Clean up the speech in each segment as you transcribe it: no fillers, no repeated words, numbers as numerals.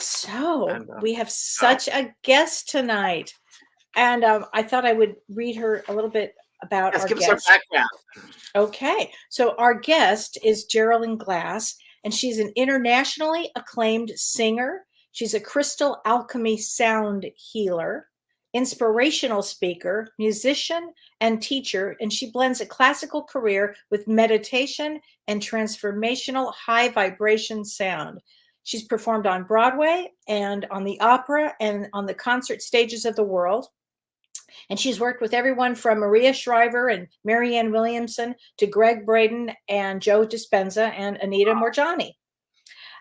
So we have such a guest tonight, and I thought I would read her a little bit about our give guest. us our background. Okay, so our guest is Jeralyn Glass, and she's an internationally acclaimed singer. She's a crystal alchemy sound healer, inspirational speaker, musician, and teacher, and she blends a classical career with meditation and transformational high vibration sound. She's performed on Broadway and on the opera and on the concert stages of the world. And she's worked with everyone from Maria Shriver and Marianne Williamson to Greg Braden and Joe Dispenza and Anita Morjani.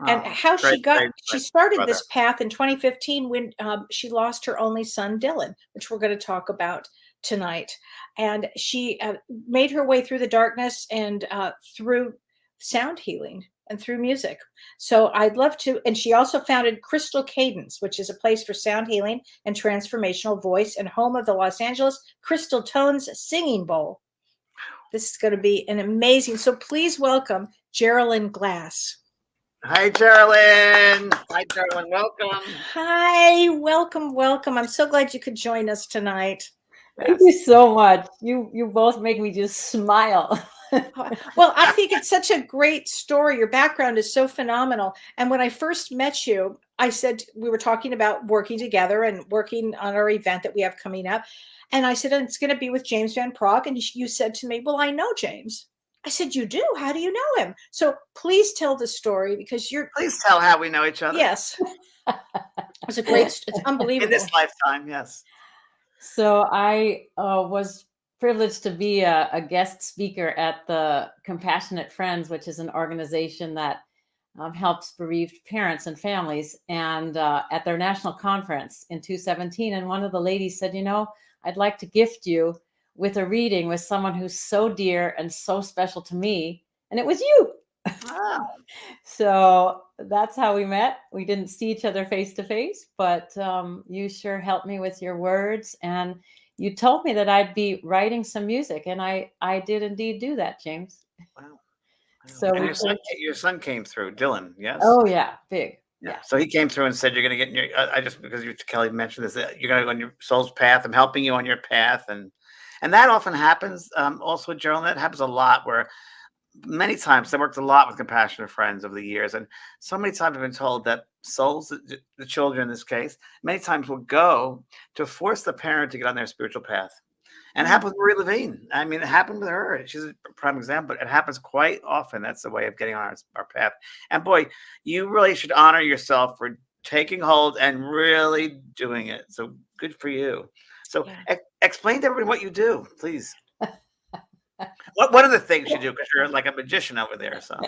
And how she started this path in 2015 when she lost her only son, Dylan, which we're going to talk about tonight. And she made her way through the darkness and through sound healing and through music. So I'd love to, and she also founded Crystal Cadence, which is a place for sound healing and transformational voice and home of the Los Angeles Crystal Tones Singing Bowl. This is going to be an amazing, so please welcome Jeralyn Glass. Hi, Jeralyn. Hi, Jeralyn. Welcome. Hi, welcome. I'm so glad you could join us tonight. Thank you so much. You both make me just smile. Well, I think it's such a great story. Your background is so phenomenal. And when I first met you, I said we were talking about working together and working on our event that we have coming up. And I said, it's going to be with James Van Praagh. And you said to me, well, I know James. I said, you do? How do you know him? So please tell the story because Please tell how we know each other. Yes. It's it's unbelievable. In this lifetime, yes. So I was privileged to be a guest speaker at the Compassionate Friends, which is an organization that helps bereaved parents and families, and at their national conference in 2017. And one of the ladies said, I'd like to gift you with a reading with someone who's so dear and so special to me. And it was you. Wow. So that's how we met. We didn't see each other face to face, but you sure helped me with your words. And you told me that I'd be writing some music. And I did indeed do that, James. Wow. So and your son came through, Dylan, yes? Oh, yeah. Big. Yeah. So he came through and said, you're going to get in your, because Kellee mentioned this, you're going to go on your soul's path. I'm helping you on your path. And that often happens also, Jeralyn, that happens a lot where many times I worked a lot with Compassionate Friends over the years. And so many times I've been told that souls, the children in this case, many times will go to force the parent to get on their spiritual path. And it happened with Marie Levine. I mean, it happened with her. She's a prime example, but it happens quite often. That's the way of getting on our path. And boy, you really should honor yourself for taking hold and really doing it. So good for you. So explain to everybody what you do, please. What are the things you do? Because you're like a magician over there. So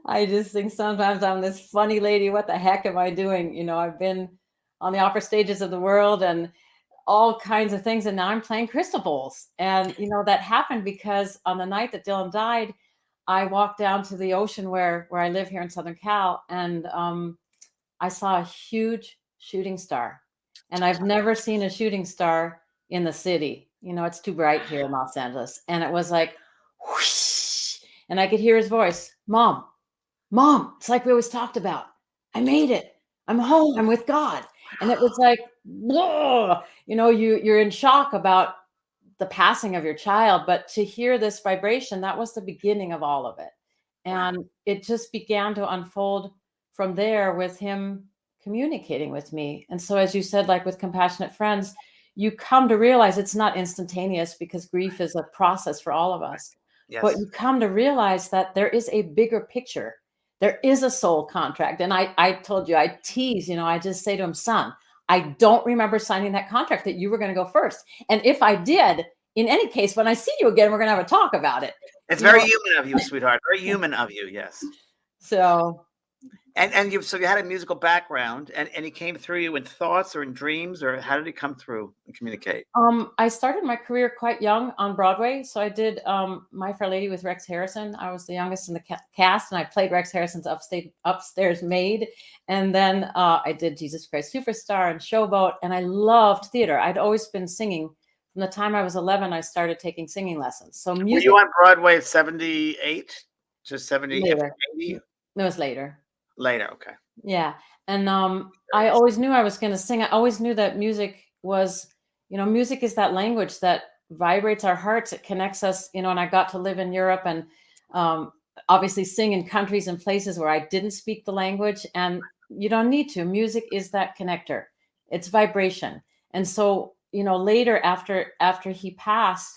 I just think sometimes I'm this funny lady. What the heck am I doing? I've been on the opera stages of the world and all kinds of things. And now I'm playing crystal bowls. And, that happened because on the night that Dylan died, I walked down to the ocean where I live here in Southern Cal. And I saw a huge shooting star. And I've never seen a shooting star in the city. It's too bright here in Los Angeles. And it was like, whoosh, and I could hear his voice, Mom, it's like we always talked about. I made it. I'm home. I'm with God. And it was like, whoa, you're in shock about the passing of your child. But to hear this vibration, that was the beginning of all of it. And it just began to unfold from there with him communicating with me. And so, as you said, like with Compassionate Friends, you come to realize it's not instantaneous because grief is a process for all of us. Yes. But you come to realize that there is a bigger picture. There is a soul contract. And I told you, I tease, I just say to him, son, I don't remember signing that contract that you were going to go first. And if I did, in any case, when I see you again, we're going to have a talk about it. It's very human of you, sweetheart. Very human of you. Yes. So. And you had a musical background and he came through you in thoughts or in dreams, or how did he come through and communicate? I started my career quite young on Broadway. So I did My Fair Lady with Rex Harrison. I was the youngest in the cast and I played Rex Harrison's upstairs maid. And then I did Jesus Christ Superstar and Showboat. And I loved theater. I'd always been singing. From the time I was 11, I started taking singing lessons. So music. Were you on Broadway at 78 to 70? Later. No, it was later. Later, okay. Yeah. And I always knew I was going to sing. I always knew that music was, music is that language that vibrates our hearts. It connects us, and I got to live in Europe and um, obviously sing in countries and places where I didn't speak the language. And you don't need to. Music is that connector. It's vibration. And so, later after he passed,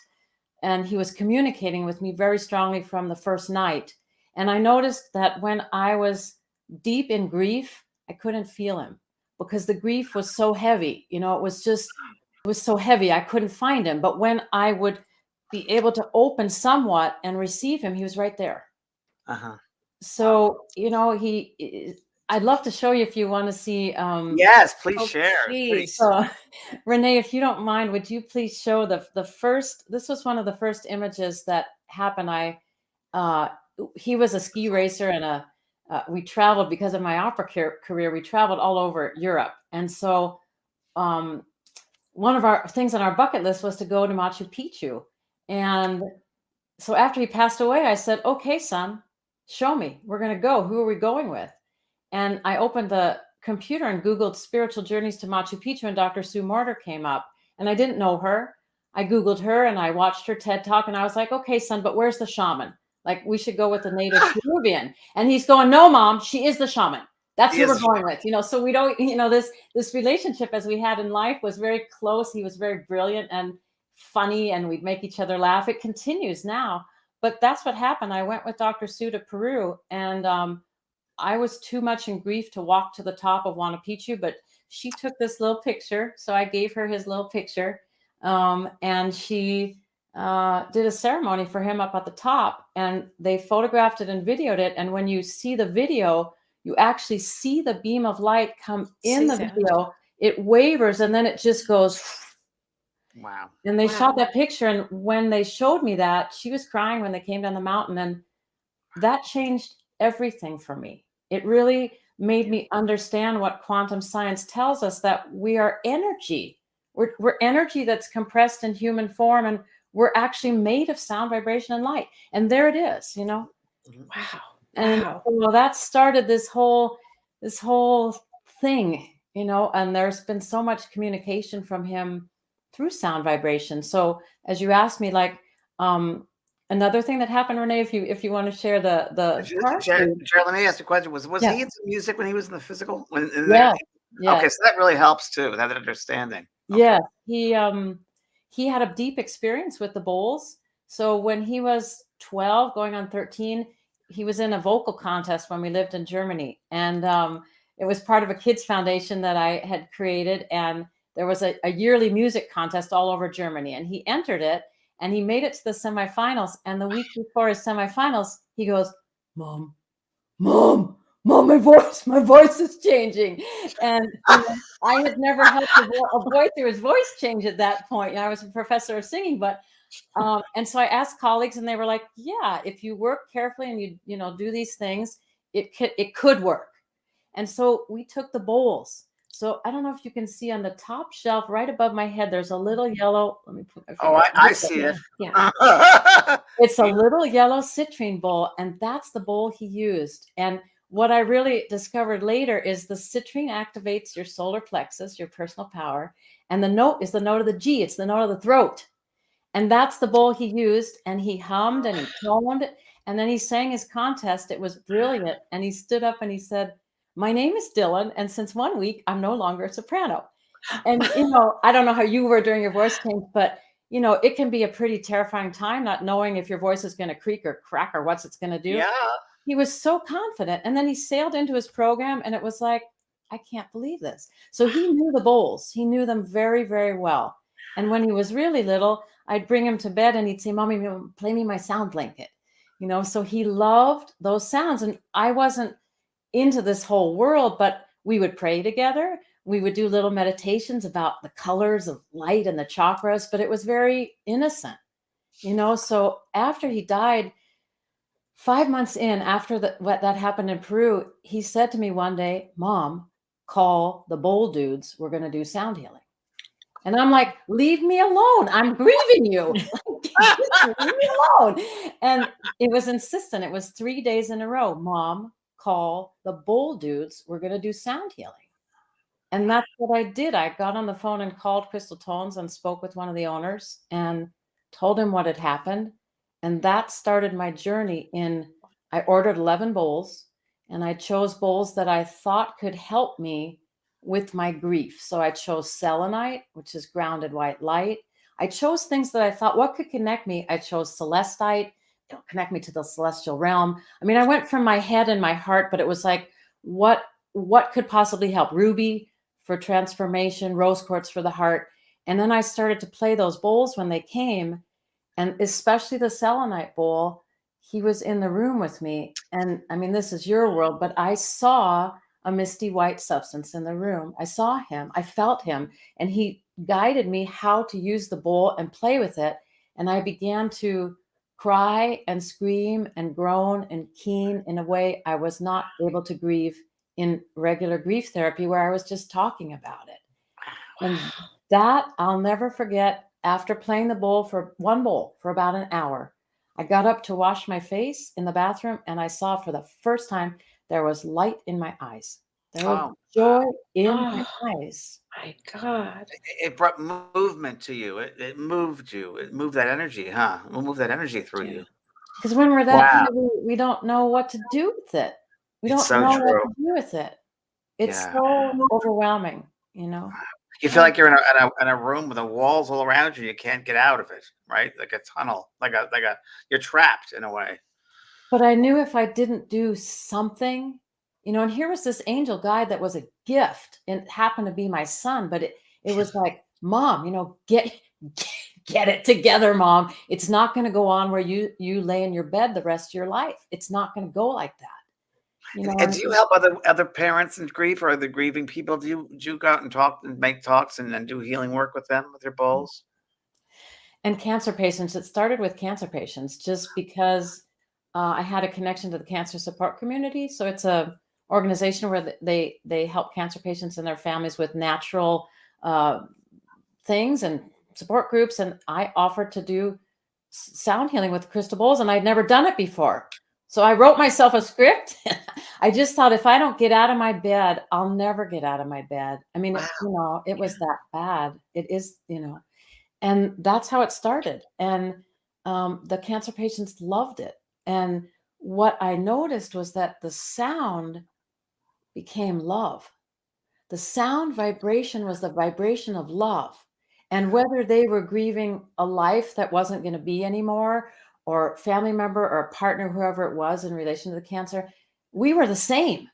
and he was communicating with me very strongly from the first night. And I noticed that when I was deep in grief, I couldn't feel him because the grief was so heavy. It was so heavy. I couldn't find him. But when I would be able to open somewhat and receive him, he was right there. Uh-huh. So, I'd love to show you if you want to see. Yes, please share. Please. So, Renee, if you don't mind, would you please show the first? This was one of the first images that happened. He was a ski racer, and we traveled because of my opera career. We traveled all over Europe, and so one of our things on our bucket list was to go to Machu Picchu. And so after he passed away, I said, "Okay, son, show me. We're going to go. Who are we going with?" And I opened the computer and Googled spiritual journeys to Machu Picchu, and Dr. Sue Morter came up. And I didn't know her. I Googled her and I watched her TED talk, and I was like, "Okay, son, but where's the shaman? Like, we should go with the native Peruvian." And he's going, "No, mom, she is the shaman. That's who we're going with." So we don't, this relationship as we had in life was very close. He was very brilliant and funny, and we'd make each other laugh. It continues now, but that's what happened. I went with Dr. Sue to Peru, and I was too much in grief to walk to the top of Huayna Picchu, but she took this little picture. So I gave her his little picture, and she did a ceremony for him up at the top, and they photographed it and videoed it. And when you see the video, you actually see the beam of light come in the video. It wavers, and then it just goes. Wow. And they shot that picture. And when they showed me that, she was crying when they came down the mountain, and that changed everything for me. It really made me understand what quantum science tells us, that we are energy. We're energy that's compressed in human form, and we're actually made of sound, vibration, and light. And there it is, Wow. And so that started this whole thing, and there's been so much communication from him through sound vibration. So as you asked me, like, another thing that happened, Renee, if you want to share the Jeralyn, let me ask you a question. Was he into music when he was in the physical? Yeah. Okay, so that really helps too, that understanding. Okay. Yeah, he had a deep experience with the bowls. So when he was 12, going on 13, he was in a vocal contest when we lived in Germany, and it was part of a kids foundation that I had created, and there was a yearly music contest all over Germany, and he entered it. And he made it to the semifinals. And the week before his semifinals, he goes, Mom, my voice is changing. And I had never helped a boy through his voice change at that point. I was a professor of singing, but and so I asked colleagues, and they were like, "Yeah, if you work carefully and you do these things, it could work." And so we took the bowls. So I don't know if you can see on the top shelf right above my head, there's a little yellow. Let me put. I see it. Yeah. It's a little yellow citrine bowl, and that's the bowl he used. And what I really discovered later is the citrine activates your solar plexus, your personal power, and the note is the note of the G. It's the note of the throat, and that's the bowl he used. And he hummed and he toned, and then he sang his contest. It was brilliant. And he stood up and he said, "My name is Dylan, and since 1 week, I'm no longer a soprano." And, I don't know how you were during your voice change, but, it can be a pretty terrifying time not knowing if your voice is going to creak or crack or what's it's going to do. Yeah. He was so confident. And then he sailed into his program, and it was like, I can't believe this. So he knew the bowls. He knew them very, very well. And when he was really little, I'd bring him to bed and he'd say, "Mommy, play me my sound blanket." So he loved those sounds. And I wasn't into this whole world, but we would pray together. We would do little meditations about the colors of light and the chakras, but it was very innocent, So after he died, 5 months in after what that happened in Peru, he said to me one day, "Mom, call the bowl dudes. We're going to do sound healing." And I'm like, "Leave me alone. I'm grieving you. Leave me alone." And it was insistent. It was 3 days in a row. "Mom, call the bowl dudes. We're going to do sound healing. And that's what I did. I got on the phone and called Crystal Tones and spoke with one of the owners and told him what had happened. And that started my journey I ordered 11 bowls, and I chose bowls that I thought could help me with my grief. So I chose selenite, which is grounded white light. I chose things that I thought, what could connect me? I chose celestite, it'll connect me to the celestial realm. I mean, I went from my head and my heart, but it was like, what could possibly help? Ruby for transformation, rose quartz for the heart. And then I started to play those bowls when they came, and especially the selenite bowl. He was in the room with me. And I mean, this is your world, but I saw a misty white substance in the room. I saw him, I felt him, and he guided me how to use the bowl and play with it. And I began to cry and scream and groan and keen in a way I was not able to grieve in regular grief therapy, where I was just talking about it. And that I'll never forget. After playing the bowl for about an hour, I got up to wash my face in the bathroom, and I saw for the first time there was light in my eyes. There was joy in my eyes. My God. It brought movement to you. It moved you. It moved that energy, huh? It moved that energy through you. Because when we're that heavy, we don't know what to do with it. We don't know what to do with it. It's so overwhelming, you know. You feel like you're in a room with the walls all around you. You can't get out of it, right? Like a tunnel, you're trapped in a way. But I knew if I didn't do something, you know, and here was this angel guide that was a gift, and it happened to be my son, but it was like, Mom, you know, get it together, Mom. It's not going to go on where you lay in your bed the rest of your life. It's not going to go like that. You know, and do you help other parents in grief or other grieving people? Do you go out and talk and make talks and do healing work with them with your bowls? And cancer patients. It started with cancer patients just because I had a connection to the cancer support community. So it's a organization where they help cancer patients and their families with natural things and support groups. And I offered to do sound healing with crystal bowls, and I'd never done it before. So I wrote myself a script. I just thought, if I don't get out of my bed, I'll never get out of my bed. I mean, it was that bad. It is, and that's how it started. And the cancer patients loved it. And what I noticed was that the sound became love. The sound vibration was the vibration of love. And whether they were grieving a life that wasn't going to be anymore, or family member or a partner, whoever it was in relation to the cancer, we were the same.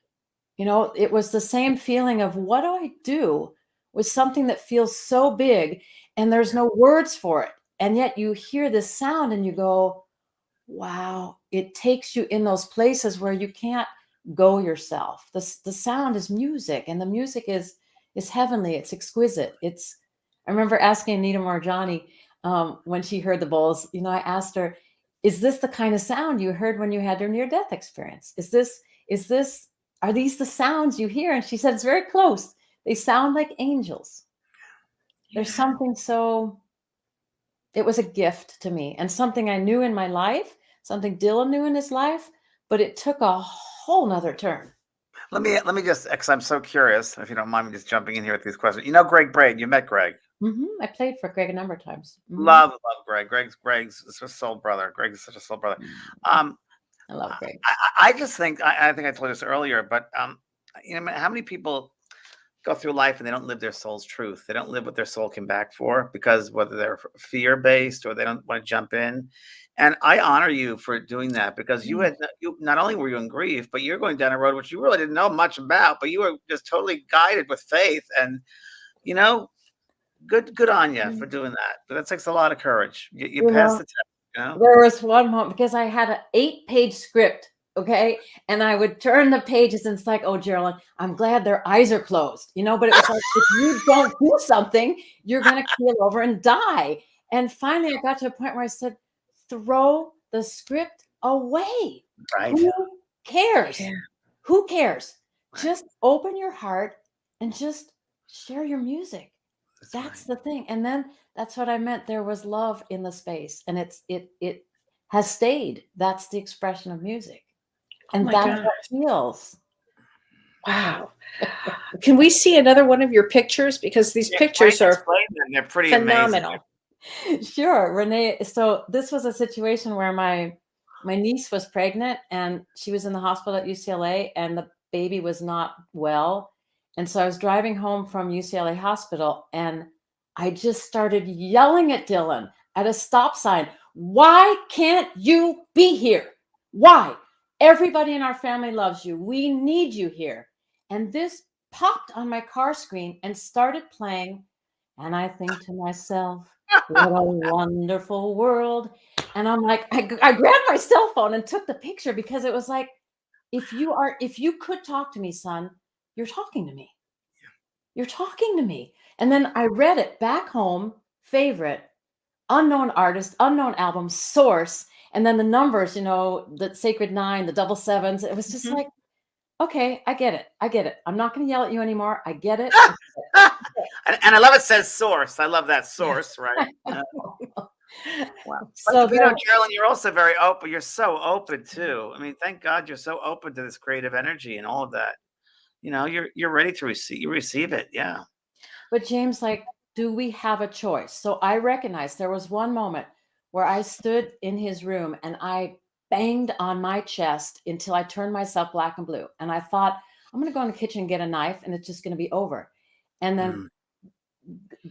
It was the same feeling of, what do I do with something that feels so big and there's no words for it? And yet you hear this sound and you go, wow, it takes you in those places where you can't go yourself. The sound is music, and the music is heavenly. It's exquisite. I remember asking Anita Morjani when she heard the bowls, I asked her, is this the kind of sound you heard when you had your near-death experience? Are these the sounds you hear? And she said, it's very close. They sound like angels. There's something it was a gift to me, and something I knew in my life, something Dylan knew in his life, but it took a whole nother turn. Let me just, because I'm so curious, if you don't mind me just jumping in here with these questions. Greg Braid, you met Greg. I played for Greg a number of times. Love Greg. Greg's a soul brother. Greg is such a soul brother. I love Greg. I just think, I think I told you this earlier, but how many people go through life and they don't live their soul's truth? They don't live what their soul came back for, because whether they're fear-based or they don't want to jump in. And I honor you for doing that, because you not only were you in grief, but you're going down a road which you really didn't know much about, but you were just totally guided with faith. And good on you for doing that. But that takes a lot of courage. You passed the test. There was one moment, because I had an 8-page script, okay, and I would turn the pages, and it's like, oh, Jeralyn, I'm glad their eyes are closed, but it was like, if you don't do something, you're going to keel over and die. And finally, I got to a point where I said, throw the script away. Right. Who cares? Yeah. Who cares? Right. Just open your heart and just share your music. That's the thing. And then that's what I meant. There was love in the space, and it has stayed. That's the expression of music. And my that's gosh. what heals. Wow. Can we see another one of your pictures? Because these pictures are Explain them. They're pretty phenomenal. amazing. Sure, Renee. So this was a situation where my niece was pregnant and she was in the hospital at UCLA and the baby was not well. And so I was driving home from UCLA hospital and I just started yelling at Dylan at a stop sign. Why can't you be here? Why? Everybody in our family loves you. We need you here. And this popped on my car screen and started playing. And I think to myself, what a wonderful world. And I'm like, I grabbed my cell phone and took the picture because it was like, if you could talk to me, son, you're talking to me. You're talking to me. And then I read it back home, favorite, unknown artist, unknown album, source, and then the numbers, the sacred 9, the double sevens. It was just like, okay, I get it. I get it. I'm not going to yell at you anymore. I get it. And I love it says source. I love that source, right? Wow. So But Jeralyn, you're also very open. You're so open too. I mean, thank God you're so open to this creative energy and all of that. You're ready to receive. You receive it, yeah. But James, like, do we have a choice? So I recognize there was one moment where I stood in his room and I banged on my chest until I turned myself black and blue. And I thought, I'm going to go in the kitchen and get a knife and it's just going to be over. And then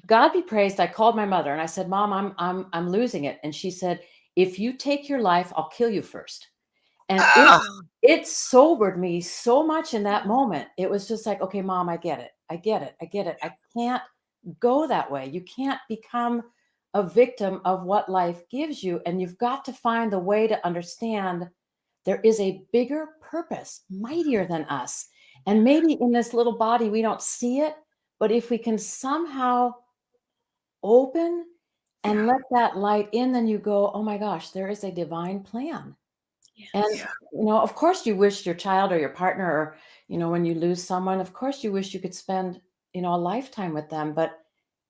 God be praised, I called my mother and I said, Mom, I'm losing it. And she said, if you take your life, I'll kill you first. And it sobered me so much in that moment. It was just like, okay, Mom, I get it. I get it. I get it. I can't go that way. You can't become a victim of what life gives you. And you've got to find the way to understand there is a bigger purpose, mightier than us. And maybe in this little body, we don't see it. But if we can somehow open and let that light in, then you go, oh my gosh, there is a divine plan. Yes. And, of course you wish your child or your partner, or, when you lose someone, of course you wish you could spend, a lifetime with them. But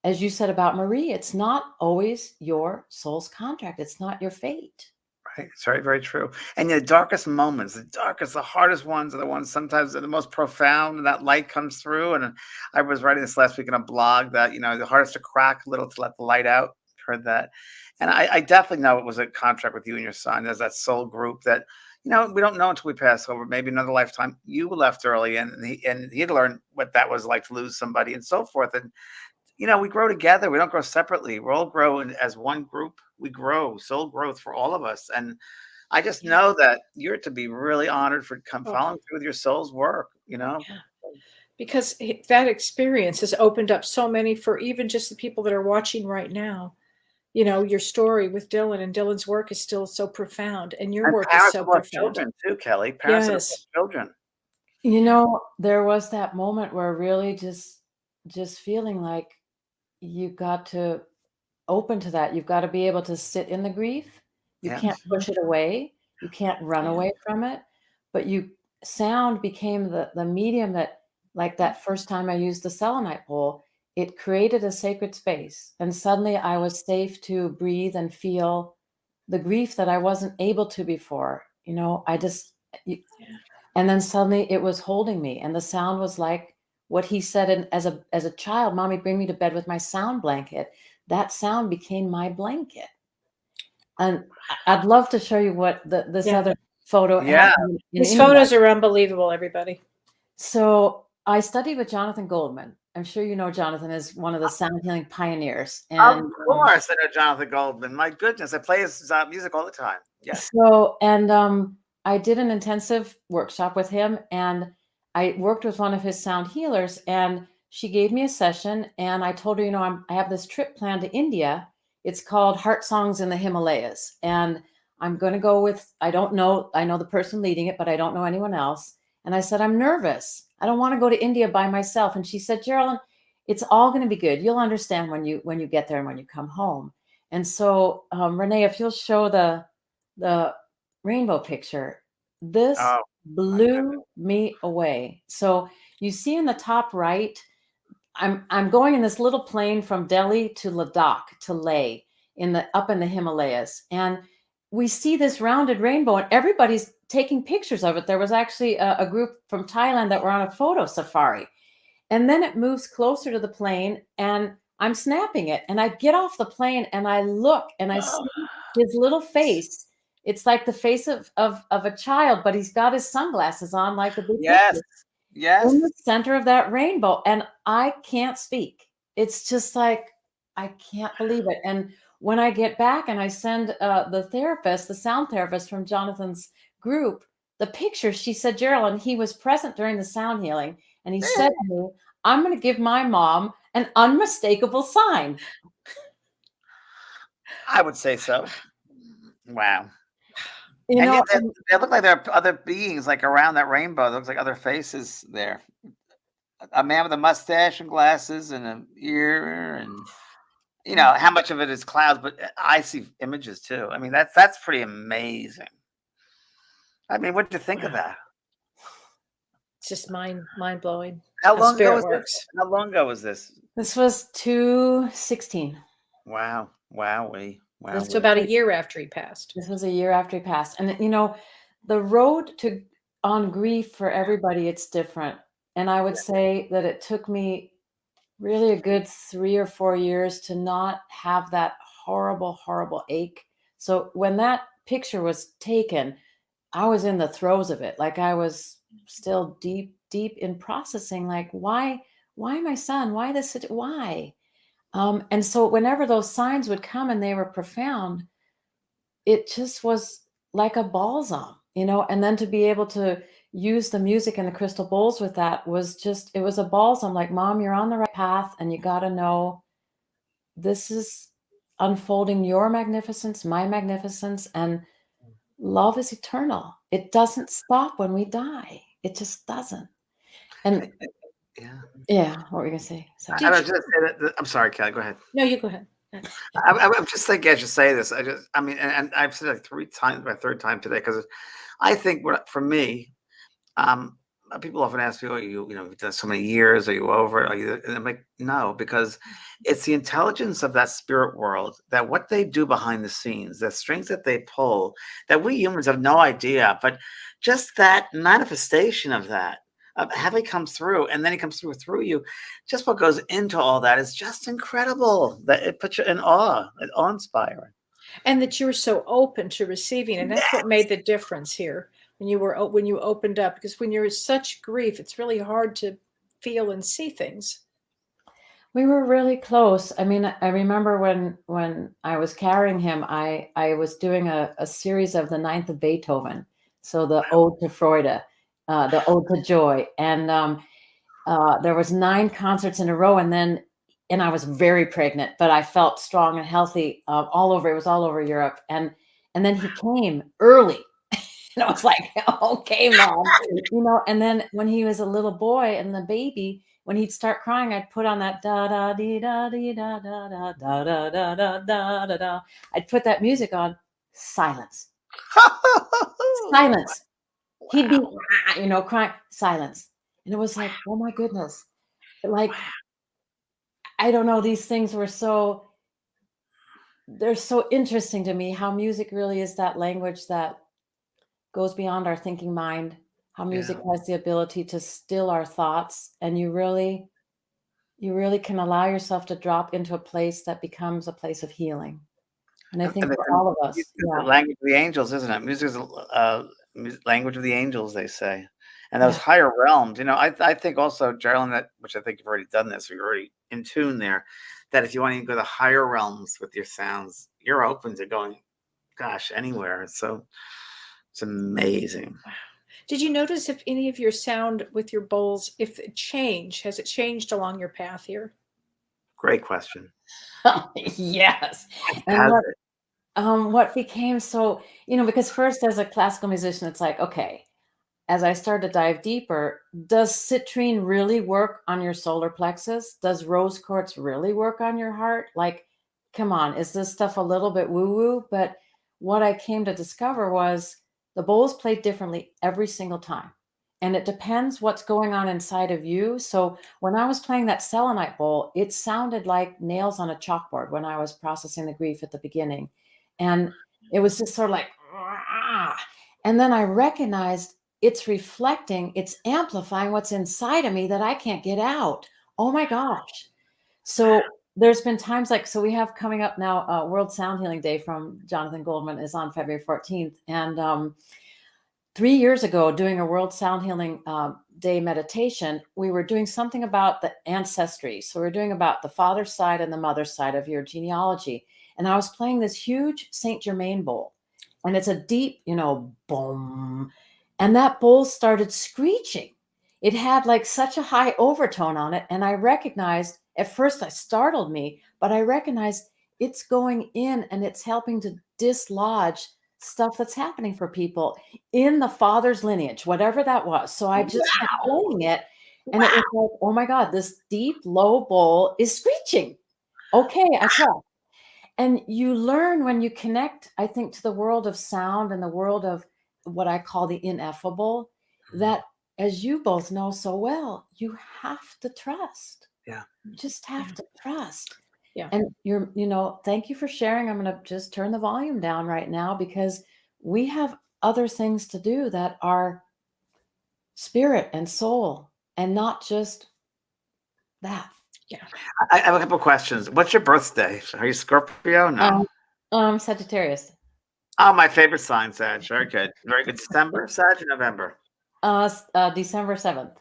as you said about Marie, it's not always your soul's contract. It's not your fate. Right. It's very, very true. And the darkest moments, the hardest ones are the ones sometimes are the most profound, and that light comes through. And I was writing this last week in a blog that, the hardest to crack a little to let the light out. Heard that. And I definitely know it was a contract with you and your son. There's that soul group that, we don't know until we pass over, maybe another lifetime. You left early and he'd learned what that was like to lose somebody and so forth. And, we grow together. We don't grow separately. We all grow as one group. We grow, soul growth for all of us. And I just know that you're to be really honored for following through with your soul's work, Yeah. Because that experience has opened up so many for even just the people that are watching right now. Your story with Dylan and Dylan's work is still so profound, and your work is so profound. Children too, Kellee. Parents of children. There was that moment where really just feeling like you got to open to that. You've got to be able to sit in the grief. You can't push it away. You can't run away from it. But sound became the medium that, like that first time I used the selenite bowl, it created a sacred space. And suddenly I was safe to breathe and feel the grief that I wasn't able to before. And then suddenly it was holding me. And the sound was like what he said as a child, Mommy, bring me to bed with my sound blanket. That sound became my blanket. And I'd love to show you what this other photo. Yeah. These photos are unbelievable, everybody. So I studied with Jonathan Goldman. I'm sure you know Jonathan is one of the sound healing pioneers. And, of course, I know Jonathan Goldman. My goodness, I play his music all the time. Yes. So, I did an intensive workshop with him, and I worked with one of his sound healers, and she gave me a session, and I told her, I have this trip planned to India. It's called Heart Songs in the Himalayas, and I'm going to go with, I know the person leading it, but I don't know anyone else. And I said, I'm nervous. I don't want to go to India by myself. And she said, Jeralyn, it's all going to be good. You'll understand when you get there and when you come home. And so, Renee, if you'll show the rainbow picture, this blew me away. So you see in the top right, I'm going in this little plane from Delhi to Ladakh to Leh up in the Himalayas. And we see this rounded rainbow and everybody's taking pictures of it. There was actually a group from Thailand that were on a photo safari. And then it moves closer to the plane and I'm snapping it. And I get off the plane and I look and I see his little face. It's like the face of a child, but he's got his sunglasses on like the big Yes. picture Yes. in the center of that rainbow. And I can't speak. It's just like, I can't believe it. And when I get back and I send the therapist, the sound therapist from Jonathan's group, the picture, she said, Jeralyn, he was present during the sound healing. And he said to me, I'm going to give my mom an unmistakable sign. I would say so. Wow. You know, they look like there are other beings like around that rainbow. It looks like other faces there. A man with a mustache and glasses and an ear, and you know how much of it is clouds, but I see images too. I mean, that's pretty amazing. I mean, what did you think of that? It's just mind blowing. How long ago spirit was works. this? How long ago was this? This was 2016. Wow. Wowee. Wow. So about a year after he passed. This was a year after he passed. And you know, the road on grief for everybody, it's different. And I would say that it took me really a good 3 or 4 years to not have that horrible, horrible ache. So when that picture was taken, I was in the throes of it. Like I was still deep in processing, like, why my son? Why this? Why? And so whenever those signs would come and they were profound, it just was like a balsam, you know, and then to be able to use the music and the crystal bowls with that was just, it was a balsam. Like, Mom, you're on the right path and you got to know this is unfolding your magnificence, my magnificence, and love is eternal. It doesn't stop when we die. It just doesn't. And yeah, what were you gonna say? Sorry. I was just say that, I'm sorry, Kelly. Go ahead. No, you go ahead. I'm just thinking I should say this. I mean, and I've said it 3 times, my 3rd time today, because I think for me, people often ask me, you know, you've done so many years, are you over it? And I'm like, no, because it's the intelligence of that spirit world, that what they do behind the scenes, the strings that they pull, that we humans have no idea, but just that manifestation of that, of how he comes through, and then he comes through you, just what goes into all that is just incredible. That it puts you in awe, awe-inspiring. And that you were so open to receiving, and that's what made the difference here. When you opened up, because when you're in such grief, it's really hard to feel and see things. We were really close. I mean, I remember when I was carrying him, I was doing a series of the Ninth of Beethoven, so the Ode to Freude, the Ode to Joy, and there was 9 concerts in a row, and I was very pregnant, but I felt strong and healthy all over. It was all over Europe, and then he came early. And I was like, okay, Mom, you know, and then when he was a little boy and the baby, when he'd start crying, I'd put on that da da dee da dee da da da da da da da da da da. I'd put that music on. Silence. Silence. He'd be, you know, crying. Silence. And it was like, oh my goodness. Like, I don't know, these things were they're so interesting to me, how music really is that language that goes beyond our thinking mind, how music has the ability to still our thoughts, and you really can allow yourself to drop into a place that becomes a place of healing. And I think for all of us, the language of the angels, isn't it? Music is a language of the angels, they say. And those higher realms, you know, I think also, Jeralyn, that, which I think you've already done this, or you're already in tune there, that if you want to go to higher realms with your sounds, you're open to going, gosh, anywhere. So it's amazing. Did you notice if any of your sound with your bowls, if it has it changed along your path here? Great question. Yes. And what became so, you know, because first as a classical musician, it's like, okay, as I started to dive deeper, does citrine really work on your solar plexus? Does rose quartz really work on your heart? Like, come on, is this stuff a little bit woo-woo? But what I came to discover was the bowls played differently every single time. And it depends what's going on inside of you. So when I was playing that selenite bowl, it sounded like nails on a chalkboard when I was processing the grief at the beginning. And It was just sort of like, "Ah." And then I recognized it's reflecting, it's amplifying what's inside of me that I can't get out. Oh my gosh. So there's been times like, so we have coming up now, World Sound Healing Day from Jonathan Goldman is on February 14th. And 3 years ago, doing a World Sound Healing Day meditation, we were doing something about the ancestry. So we're doing about the father's side and the mother's side of your genealogy. And I was playing this huge Saint Germain bowl. And it's a deep, boom. And that bowl started screeching. It had like such a high overtone on it. And I recognized, at first it startled me, but I recognized it's going in and it's helping to dislodge stuff that's happening for people in the father's lineage, whatever that was. So I just kept playing it. And it was like, oh my God, this deep, low bowl is screeching. Okay, I trust. And you learn when you connect, I think, to the world of sound and the world of what I call the ineffable, that, as you both know so well, you have to trust. Yeah. You just have to trust. Yeah. And thank you for sharing. I'm going to just turn the volume down right now because we have other things to do that are spirit and soul and not just that. Yeah. I have a couple of questions. What's your birthday? Are you Scorpio? No. Sagittarius. Oh, my favorite sign, Sag. Very good. Very good. December, Sag, or November? December 7th.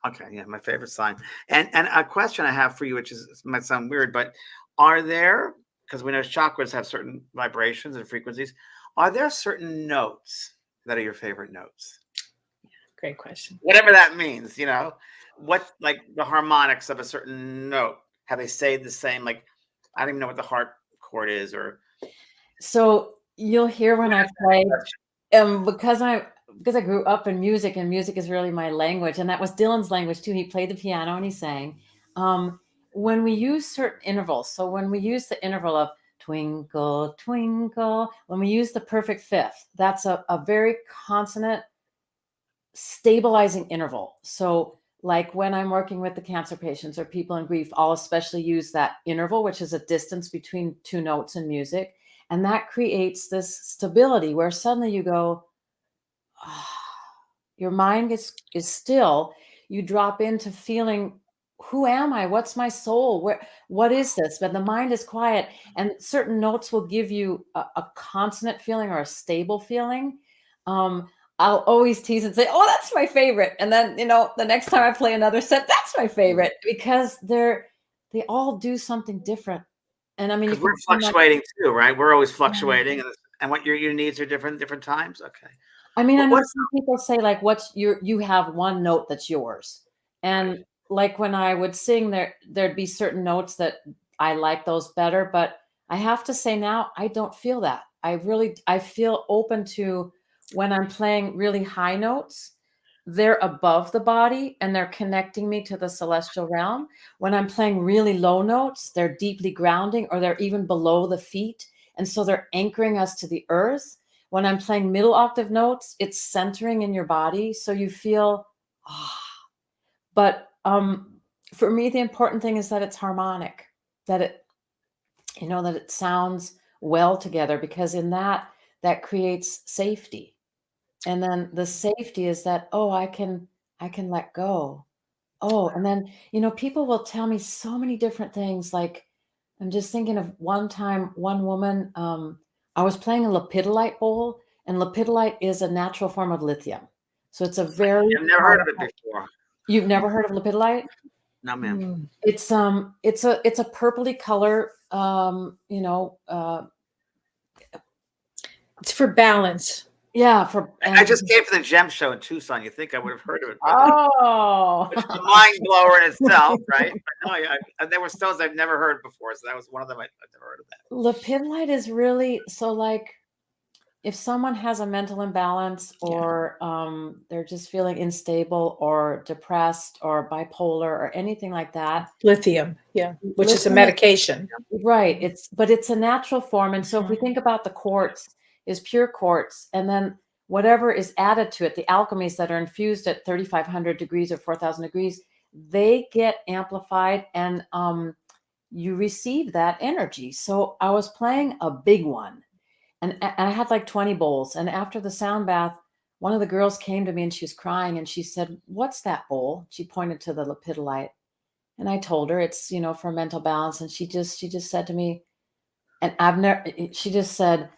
Okay, yeah, my favorite sign. And a question I have for you, which might sound weird, but are there, because we know chakras have certain vibrations and frequencies, are there certain notes that are your favorite notes? Great question. Whatever that means, what, like the harmonics of a certain note, have they stayed the same? Like, I don't even know what the harp chord is, or so you'll hear when I play, because I grew up in music and music is really my language. And that was Dylan's language too. He played the piano and he sang. When we use certain intervals, so when we use the interval of twinkle, twinkle, when we use the perfect fifth, that's a very consonant stabilizing interval. So like when I'm working with the cancer patients or people in grief, I'll especially use that interval, which is a distance between two notes in music. And that creates this stability where suddenly you go, your mind is still, you drop into feeling, who am I? What's my soul? What is this? But the mind is quiet, and certain notes will give you a consonant feeling or a stable feeling. I'll always tease and say, oh, that's my favorite. And then, the next time I play another set, that's my favorite, because they all do something different. And I mean, because we're fluctuating too, right? We're always fluctuating, and what your needs are different times. Okay. I mean, I know some people say like, you have one note that's yours. And like when I would sing there'd be certain notes that I like those better, but I have to say now, I don't feel that. I feel open to when I'm playing really high notes, they're above the body and they're connecting me to the celestial realm. When I'm playing really low notes, they're deeply grounding, or they're even below the feet. And so they're anchoring us to the earth. When I'm playing middle octave notes, it's centering in your body. So you feel, But for me, the important thing is that it's harmonic, that it sounds well together, because in that creates safety. And then the safety is that, I can let go. And then, people will tell me so many different things. Like, I'm just thinking of one time, one woman, I was playing a lepidolite bowl, and lepidolite is a natural form of lithium. So it's a very— I've never heard of it before. You've never heard of lepidolite? No, ma'am. It's a purpley color, It's for balance. Yeah, I just came for the gem show in Tucson. You think I would have heard of it? It's a mind blower in itself, right? But no, there were stones I've never heard before, so that was one of them. I've never heard of that. Lepidolite is really, so like, if someone has a mental imbalance, or they're just feeling unstable or depressed or bipolar or anything like that. Lithium, which is a medication. Right. It's a natural form. And so if we think about the quartz is pure quartz, and then whatever is added to it, the alchemies that are infused at 3,500 degrees or 4,000 degrees, they get amplified, and you receive that energy. So I was playing a big one. And I had like 20 bowls. And after the sound bath, one of the girls came to me and she was crying and she said, "What's that bowl?" She pointed to the lepidolite. And I told her it's, for mental balance. And she just said to me, and she just said,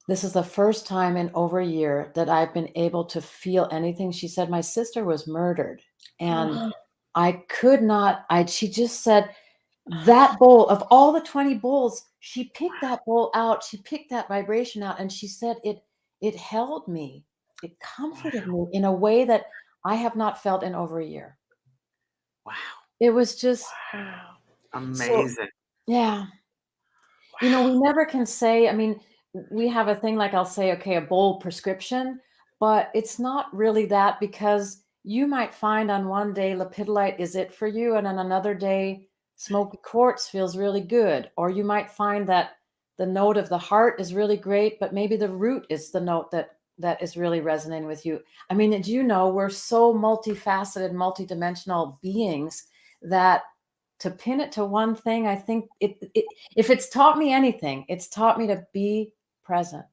"This is the first time in over a year that I've been able to feel anything." She said, "My sister was murdered and I could not, she just said that bowl of all the 20 bowls, she picked that bowl out. She picked that vibration out. And she said, it held me. It comforted me in a way that I have not felt in over a year." Wow. It was just Amazing. yeah. We never can say, I mean, we have a thing like I'll say, okay, a bowl prescription, but it's not really that, because you might find on one day lepidolite is it for you, and on another day smoky quartz feels really good. Or you might find that the note of the heart is really great, but maybe the root is the note that is really resonating with you. I mean, as you know, we're so multifaceted, multidimensional beings that to pin it to one thing, I think if it's taught me anything, it's taught me to be present.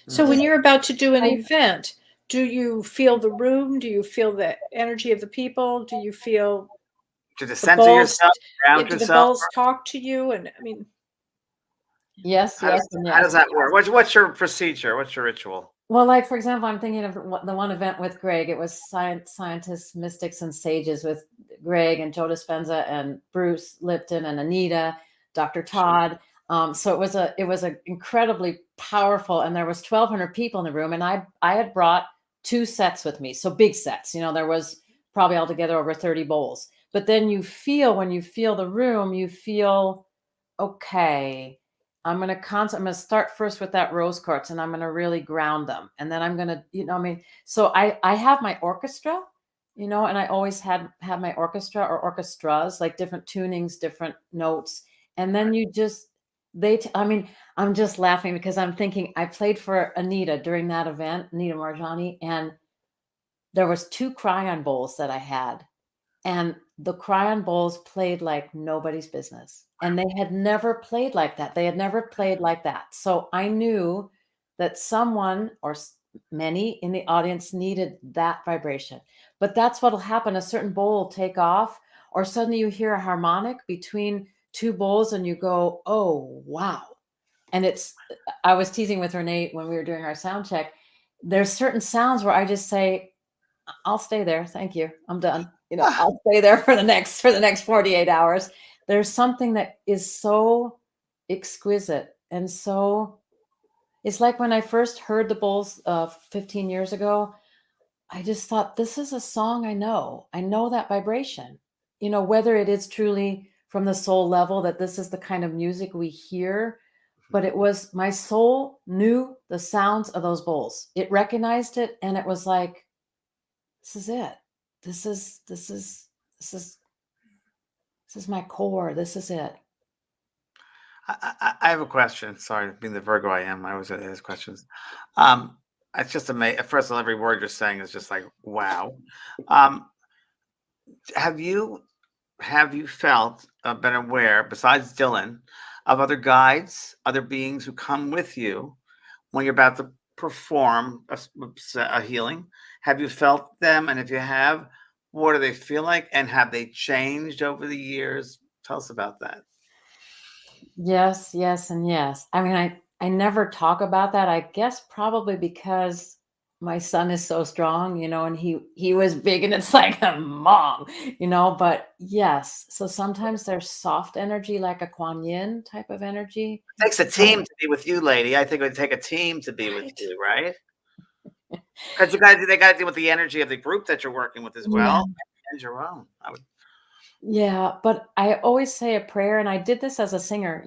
So when you're about to do an event, do you feel the room? Do you feel the energy of the people? Do you feel To the center bowls? yourself, ground Do the yourself. bowls talk to you? And I mean, yes, How yes, and yes. does that work? What's your procedure? What's your ritual? Well, like, for example, I'm thinking of the one event with Greg. It was scientists, mystics, and sages with Greg and Joe Dispenza and Bruce Lipton and Anita, Dr. Todd. So it was a incredibly powerful, and there was 1,200 people in the room, and I had brought 2 sets with me, so big sets. There was probably altogether over 30 bowls. But then when you feel the room, you feel, okay, I'm going to start first with that rose quartz, and I'm going to really ground them. And then I'm going to, so I have my orchestra, and I always have my orchestra or orchestras, like different tunings, different notes. And then I'm just laughing because I'm thinking I played for Anita during that event, Anita Marjani, and there was 2 cryon bowls that I had. And the cryon bowls played like nobody's business. And they had never played like that. They had never played like that. So I knew that someone or many in the audience needed that vibration. But that's what'll happen. A certain bowl will take off, or suddenly you hear a harmonic between 2 bowls and you go, oh, wow. And I was teasing with Renee when we were doing our sound check. There's certain sounds where I just say, I'll stay there. Thank you. I'm done. I'll stay there for the next 48 hours. There's something that is so exquisite. And so it's like when I first heard the bowls 15 years ago, I just thought, this is a song I know. I know that vibration, whether it is truly from the soul level that this is the kind of music we hear, but it was my soul knew the sounds of those bowls. It recognized it, and it was like, this is it. This is my core. This is it. I have a question. Sorry, being the Virgo I am, I always ask questions. It's just amazing. First of all, every word you're saying is just like, wow. Have you felt, been aware, besides Dylan, of other guides, other beings who come with you when you're about to perform a healing? Have you felt them? And if you have, what do they feel like? And have they changed over the years? Tell us about that. Yes, yes, and yes. I mean, I never talk about that. I guess probably because my son is so strong, and he was big, and it's like a mom, but yes. So sometimes there's soft energy, like a Kuan Yin type of energy. It takes a team to be with you, lady. I think it would take a team to be with you, right? Because they got to deal with the energy of the group that you're working with as well, and your own. Yeah, but I always say a prayer, and I did this as a singer,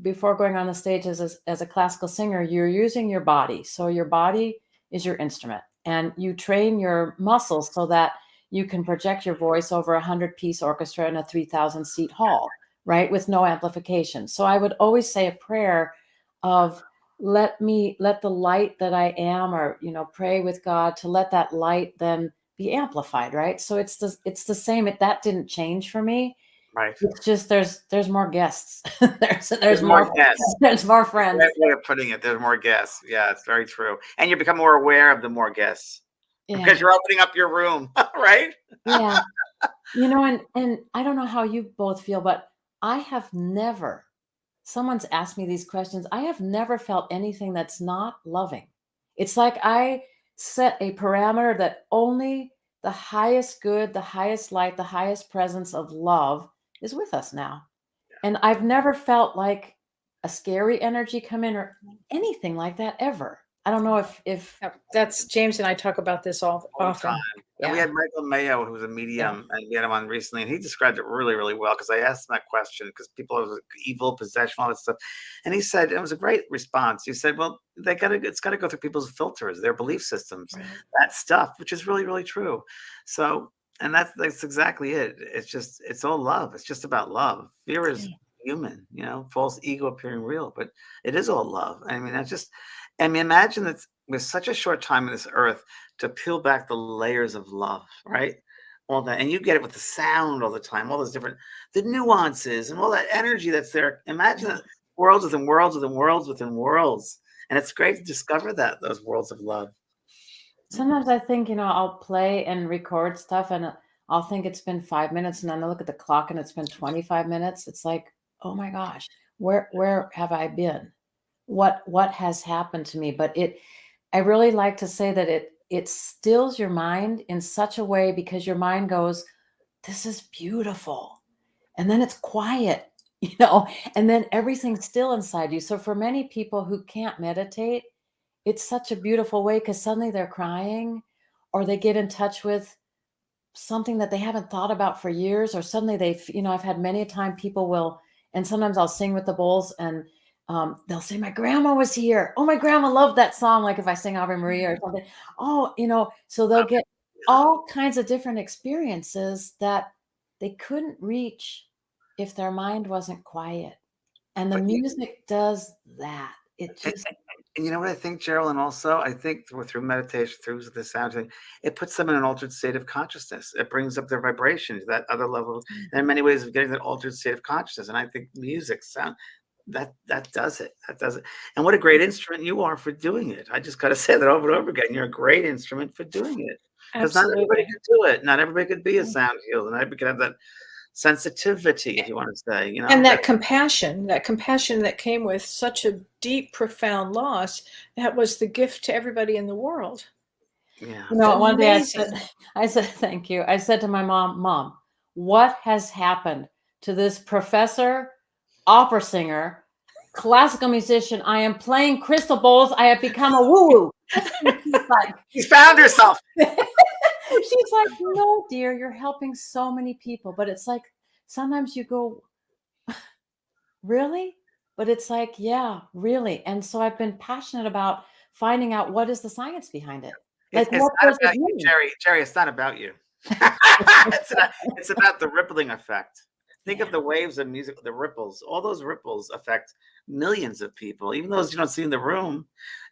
before going on the stage as a classical singer. You're using your body. So your body is your instrument, and you train your muscles so that you can project your voice over 100-piece orchestra in a 3,000-seat hall, right? With no amplification. So I would always say a prayer of, let the light that I am, or, pray with God to let that light then be amplified, right? So it's the same. That didn't change for me. Right. It's just there's more guests. there's More more guests. there's more friends. Great way of putting it. There's more guests. Yeah, it's very true. And you become more aware of the more guests because you're opening up your room, right? Yeah. And I don't know how you both feel, but I have never, someone's asked me these questions. I have never felt anything that's not loving. It's like I set a parameter that only the highest good, the highest light, the highest presence of love is with us now. And I've never felt like a scary energy come in or anything like that ever. I don't know if That's James and I talk about this all All the often. time. And we had Michael Mayo, who was a medium, and we had him on recently, and he described it really, really well because I asked him that question because people have evil possession, all that stuff. And he said, it was a great response. He said, well, it's got to go through people's filters, their belief systems, that stuff, which is really, really true. So, and that's exactly it. It's all love. It's just about love. Fear is human, false ego appearing real, but it is all love. I mean, imagine that with such a short time on this earth to peel back the layers of love, right? All that, and you get it with the sound all the time, all those the nuances and all that energy that's there. Imagine worlds within worlds within worlds within worlds. And it's great to discover those worlds of love. Sometimes I think, I'll play and record stuff and I'll think it's been 5 minutes and then I look at the clock and it's been 25 minutes. It's like, oh my gosh, where have I been? What has happened to me? But I really like to say that it stills your mind in such a way because your mind goes, this is beautiful. And then it's quiet, and then everything's still inside you. So for many people who can't meditate, it's such a beautiful way because suddenly they're crying or they get in touch with something that they haven't thought about for years, or suddenly I've had many a time people will, and sometimes I'll sing with the bowls and they'll say, my grandma was here. Oh, my grandma loved that song. Like if I sing Ave Maria or something. Oh, so they'll get all kinds of different experiences that they couldn't reach if their mind wasn't quiet. And the music does that. It just... And you know what I think, Jeralyn, also? I think through meditation, through the sound thing, it puts them in an altered state of consciousness. It brings up their vibration to that other level. There are many ways of getting that altered state of consciousness. And I think music, sound, that does it. That does it. And what a great instrument you are for doing it. I just got to say that over and over again. You're a great instrument for doing it. Because not everybody can do it. Not everybody could be a sound healer. Not everybody can have that sensitivity, if you want to say, and that compassion that came with such a deep, profound loss, that was the gift to everybody in the world. Yeah. One day I said, thank you. I said to my Mom, what has happened to this professor, opera singer, classical musician? I am playing crystal bowls. I have become a woo-woo. She found herself. She's like, no, dear, you're helping so many people. But it's like, sometimes you go, really? But it's like, yeah, really. And so I've been passionate about finding out what is the science behind it. Like, it's not about you, Jerry, it's not about you. It's about the rippling effect. Think of the waves of music, the ripples. All those ripples affect millions of people, even those you don't see in the room.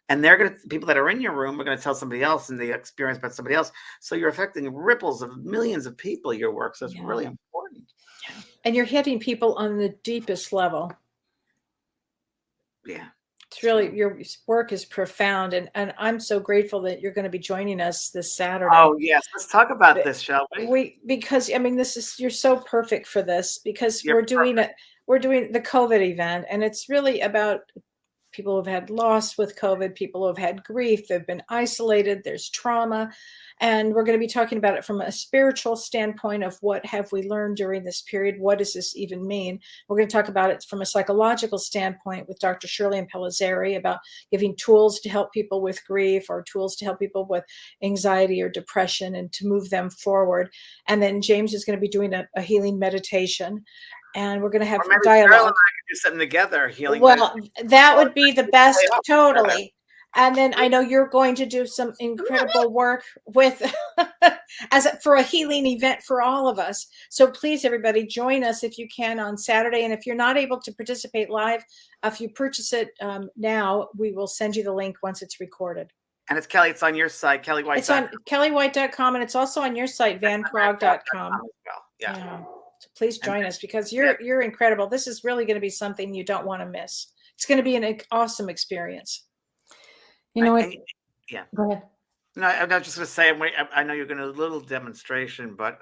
And people that are in your room are going to tell somebody else, and they experience about somebody else. So you're affecting ripples of millions of people, your work. So it's really important. And you're hitting people on the deepest level. Yeah. It's really, your work is profound. And I'm so grateful that you're going to be joining us this Saturday. Oh, yes. Let's talk about this, shall we? Because, you're so perfect for this, because we're doing the COVID event, and it's really about people who've had loss with COVID, people who've had grief, they've been isolated, there's trauma. And we're going to be talking about it from a spiritual standpoint of what have we learned during this period? What does this even mean? We're going to talk about it from a psychological standpoint with Dr. Jeralyn Glass about giving tools to help people with grief, or tools to help people with anxiety or depression, and to move them forward. And then James is going to be doing a healing meditation. And we're going to have dialogue. Jeralyn and I could do something together, healing. Well, that would be the best, totally. And then I know you're going to do some incredible work with for a healing event for all of us. So please, everybody, join us if you can on Saturday. And if you're not able to participate live, if you purchase it now, we will send you the link once it's recorded. And it's Kellee. It's on your site, kellywhite.com. It's on kellywhite.com, and it's also on your site, vanprog.com. Yeah. So please join us, because you're incredible. This is really going to be something you don't want to miss. It's going to be an awesome experience. You know, yeah. Go ahead. No, I'm not just going to say, I know you're going to do a little demonstration, but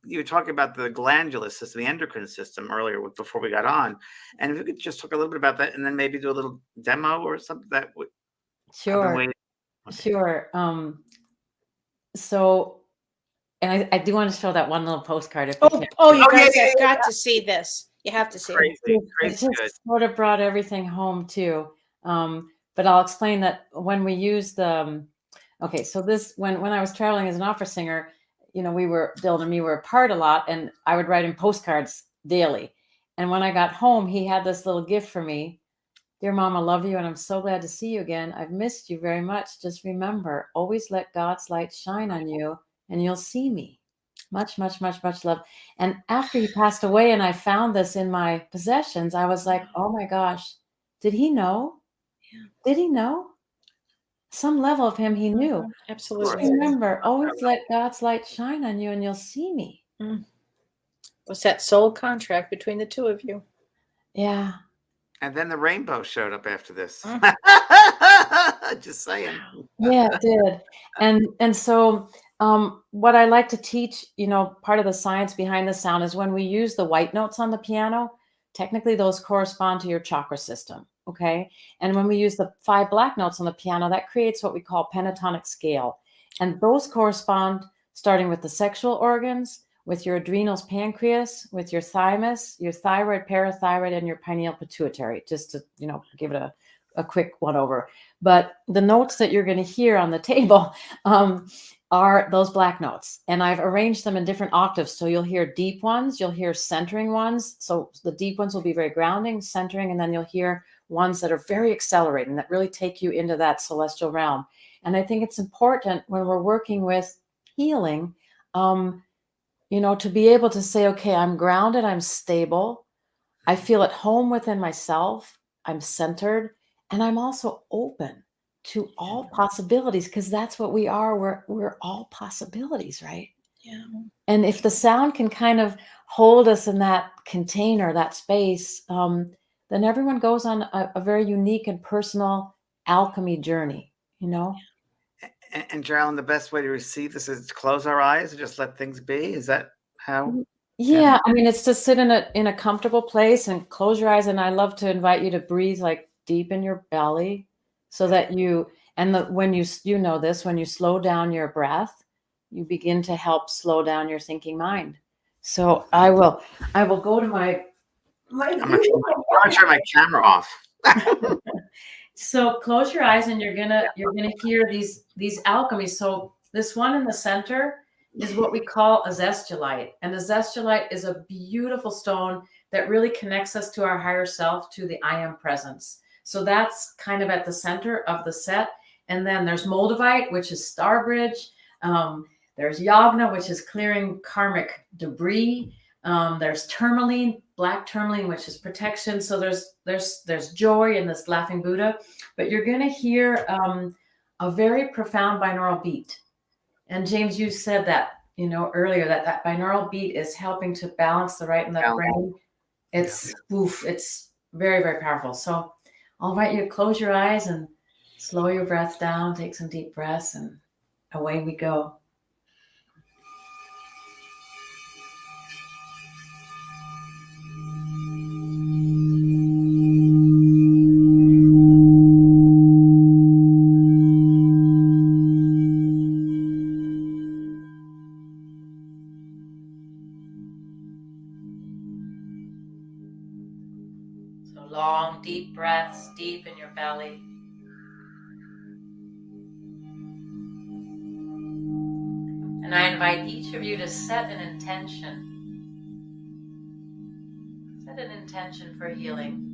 you were talking about the glandular system, the endocrine system earlier before we got on. And if you could just talk a little bit about that and then maybe do a little demo or something that would. Sure. Okay. Sure. So, and I do want to show that one little postcard. If you guys have got to see this. You have to see it. It just sort of brought everything home too. But I'll explain that when we use the, okay, so this, when I was traveling as an opera singer, you know, Bill and me were apart a lot, and I would write him postcards daily. And when I got home, he had this little gift for me. Dear Mom, I love you, and I'm so glad to see you again. I've missed you very much. Just remember, always let God's light shine on you, and you'll see me. Much, much, much, much love. And after he passed away and I found this in my possessions, I was like, oh my gosh, did he know? Yeah. Did he know? Some level of him he knew. Absolutely. Just remember, always let God's light shine on you and you'll see me. Was that soul contract between the two of you? Yeah. And then the rainbow showed up after this. Just saying. Yeah, it did. And so what I like to teach, you know, part of the science behind the sound is when we use the white notes on the piano, technically those correspond to your chakra system. Okay. And when we use the 5 black notes on the piano, that creates what we call pentatonic scale. And those correspond starting with the sexual organs, with your adrenals, pancreas, with your thymus, your thyroid, parathyroid, and your pineal pituitary, just to, you know, give it a quick one over. But the notes that you're going to hear on the table are those black notes. And I've arranged them in different octaves. So you'll hear deep ones, you'll hear centering ones. So the deep ones will be very grounding, centering, and then you'll hear ones that are very accelerating, that really take you into that celestial realm. And I think it's important when we're working with healing, you know, to be able to say, okay, I'm grounded, I'm stable, I feel at home within myself, I'm centered, and I'm also open to all possibilities, because that's what we are. We're all possibilities, right? Yeah. And if the sound can kind of hold us in that container, that space, then everyone goes on a very unique and personal alchemy journey, you know? And Jeralyn, the best way to receive this is to close our eyes and just let things be. Is that how? Yeah, I mean, it's to sit in a comfortable place and close your eyes. And I love to invite you to breathe like deep in your belly, so that when you know this, when you slow down your breath, you begin to help slow down your thinking mind. So I will go to my I'm gonna turn my camera off. So close your eyes, and you're gonna hear these alchemies. So this one in the center is what we call a zestulite, and the zestulite is a beautiful stone that really connects us to our higher self, to the I am presence. So that's kind of at the center of the set. And then there's moldavite, which is star bridge. There's yagna, which is clearing karmic debris. There's tourmaline, black tourmaline, which is protection. So there's joy in this laughing Buddha. But you're going to hear a very profound binaural beat. And James, you said that, you know, earlier, that binaural beat is helping to balance the right and left brain. It's it's very, very powerful. So I'll invite you to close your eyes and slow your breath down, take some deep breaths, and away we go. So long, deep breaths deep in your belly. And I invite each of you to set an intention. Set an intention for healing.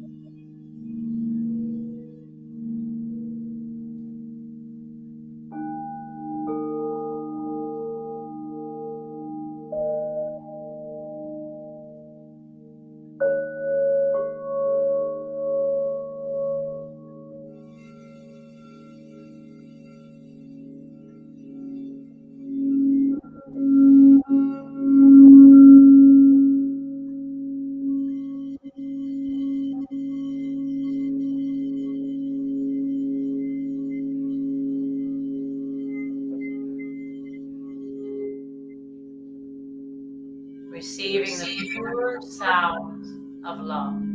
sounds of love.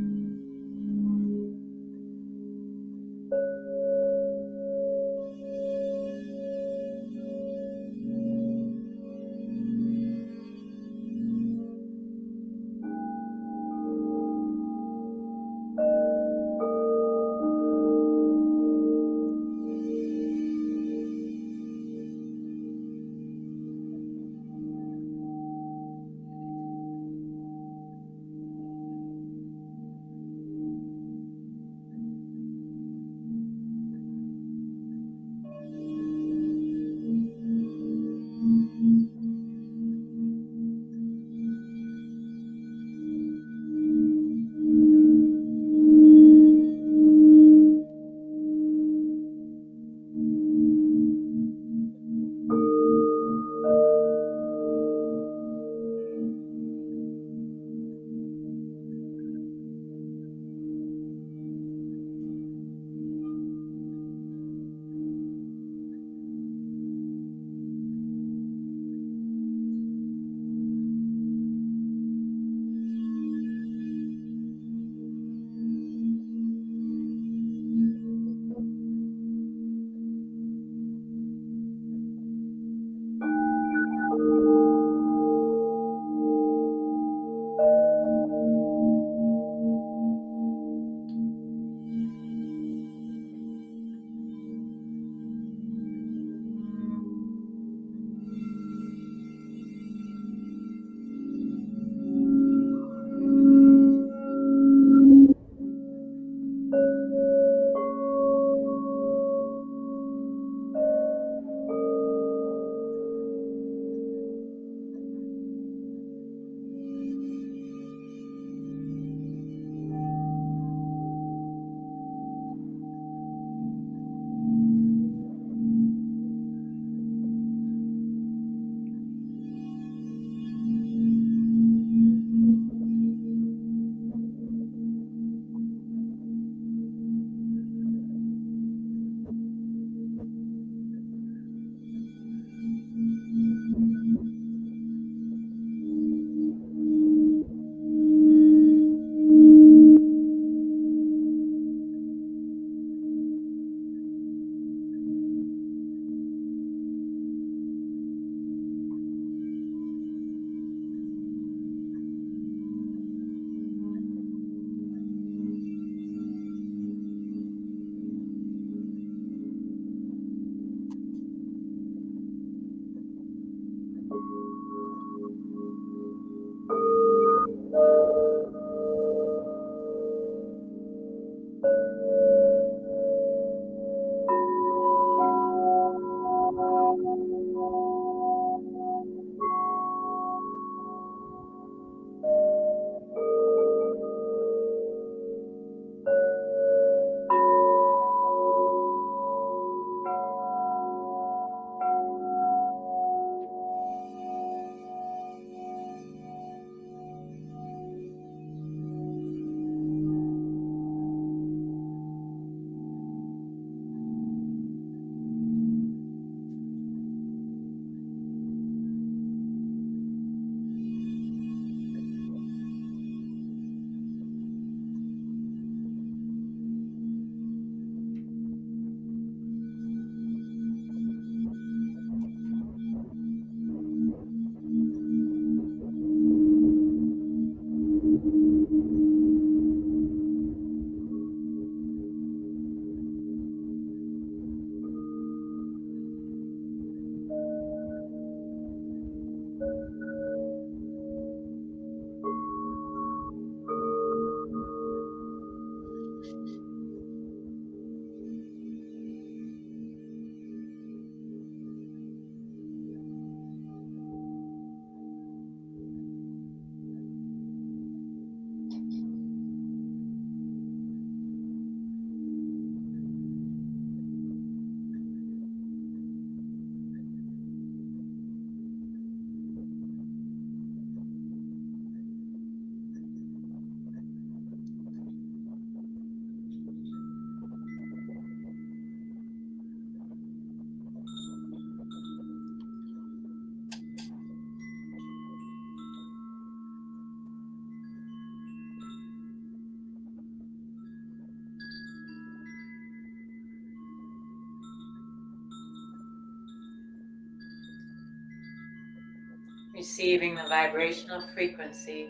receiving the vibrational frequency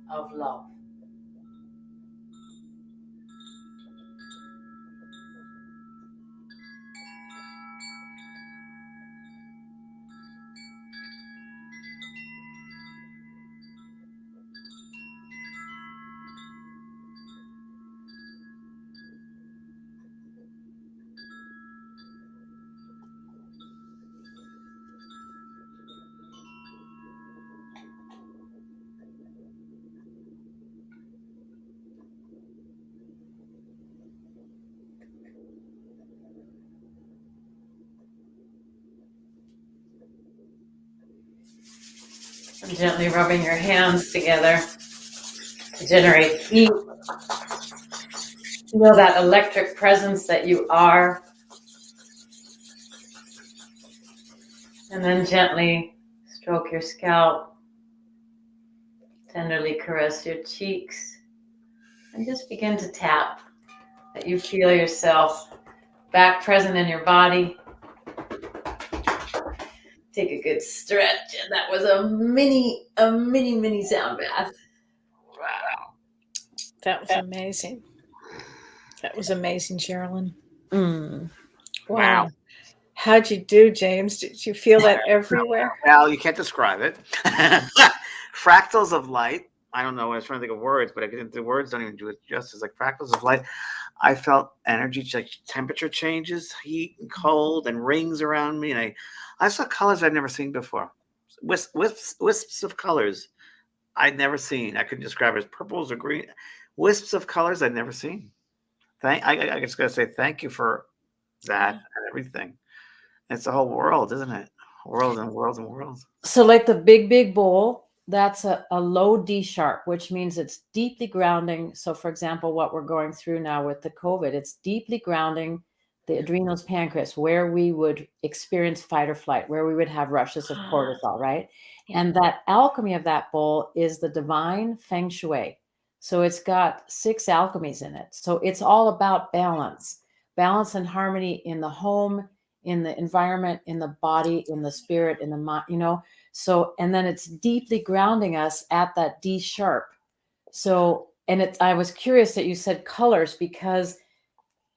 of love. And gently rubbing your hands together to generate heat. Feel that electric presence that you are. And then gently stroke your scalp, tenderly caress your cheeks, and just begin to tap, that you feel yourself back present in your body. Take a good stretch, and that was a mini sound bath. Wow. That was amazing. That was amazing, Jeralyn. Wow. How'd you do, James? Did you feel that everywhere? Well, you can't describe it. Fractals of light. I don't know. I was trying to think of words, but the words don't even do it justice. Like fractals of light. I felt energy, like temperature changes, heat and cold, and rings around me. And I saw colors I'd never seen before. Wisps of colors I'd never seen. I couldn't describe it as purples or green. Wisps of colors I'd never seen. I just gotta say thank you for that and everything. It's the whole world, isn't it? World and worlds and worlds. So like the big bowl, that's a low D sharp, which means it's deeply grounding. So for example, what we're going through now with the COVID, it's deeply grounding the adrenals, pancreas, where we would experience fight or flight, where we would have rushes of cortisol, right? And that alchemy of that bowl is the divine feng shui. So it's got 6 alchemies in it. So it's all about balance and harmony in the home, in the environment, in the body, in the spirit, in the mind, So, and then it's deeply grounding us at that D sharp. So, and I was curious that you said colors, because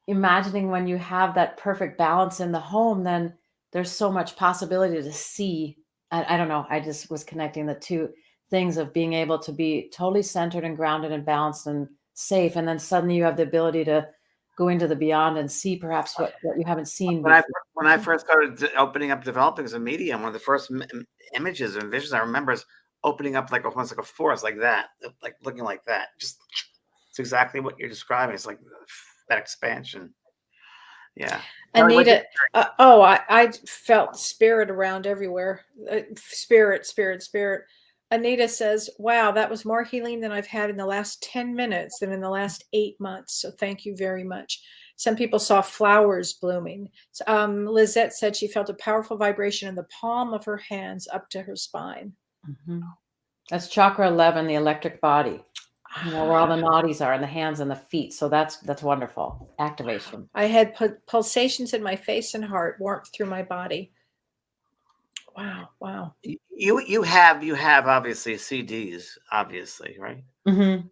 imagining when you have that perfect balance in the home, then there's so much possibility to see. I don't know. I just was connecting the two things of being able to be totally centered and grounded and balanced and safe. And then suddenly you have the ability to go into the beyond and see perhaps what you haven't seen before. When I first started opening up, developing as a medium, one of the first images and visions I remember is opening up almost like a forest, like that, like looking like that. Just it's exactly what you're describing. It's like that expansion. Yeah. Anita, I felt spirit around everywhere. Spirit. Anita says, wow, that was more healing than I've had in the last 10 minutes than in the last 8 months. So thank you very much. Some people saw flowers blooming. Lizette said she felt a powerful vibration in the palm of her hands up to her spine. Mm-hmm. That's chakra 11, the electric body. Where all the nadis are in the hands and the feet. So that's wonderful. Activation. I had pulsations in my face and heart, warmth through my body. Wow. You have obviously CDs, obviously, right? Mm-hmm.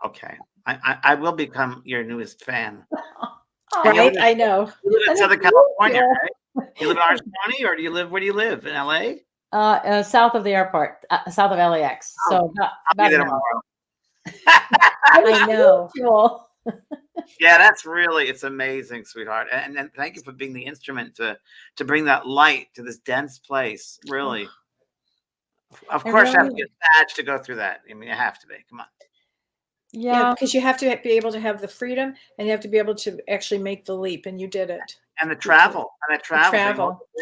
Okay. I will become your newest fan. Right? I know. You live in Southern California, right? You live in Orange County, or where do you live? In LA? South of the airport, south of LAX. So I'll be there tomorrow. I know. Yeah, it's amazing, sweetheart. And thank you for being the instrument to bring that light to this dense place. Really. Of course, you have to get a badge to go through that. I mean, you have to be. Come on. Yeah, because you have to be able to have the freedom, and you have to be able to actually make the leap, and you did it. And the travel,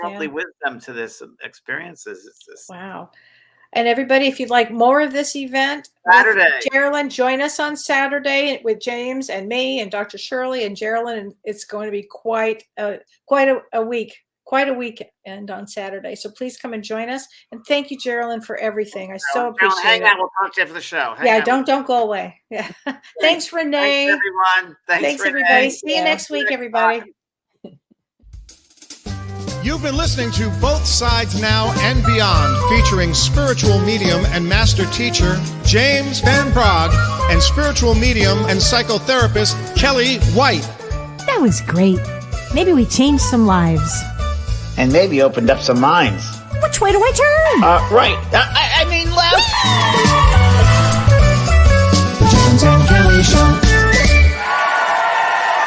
worldly wisdom to this experiences. Wow. And everybody, if you'd like more of this event, Saturday, Jeralyn, join us on Saturday with James and me and Dr. Shirley and Jeralyn, and it's going to be quite a weekend on Saturday. So please come and join us. And thank you, Jeralyn, for everything. I so appreciate it. Hang out. We'll talk to you after the show. Don't go away. Yeah. Thanks, Renee. Thanks, everyone. Thanks, everybody. See you next week, everybody. Bye. You've been listening to Both Sides Now and Beyond, featuring spiritual medium and master teacher James Van Praagh and spiritual medium and psychotherapist Kellee White. That was great. Maybe we changed some lives. And maybe opened up some minds. Which way do I turn? Right. I mean left. The James and Kellee Show.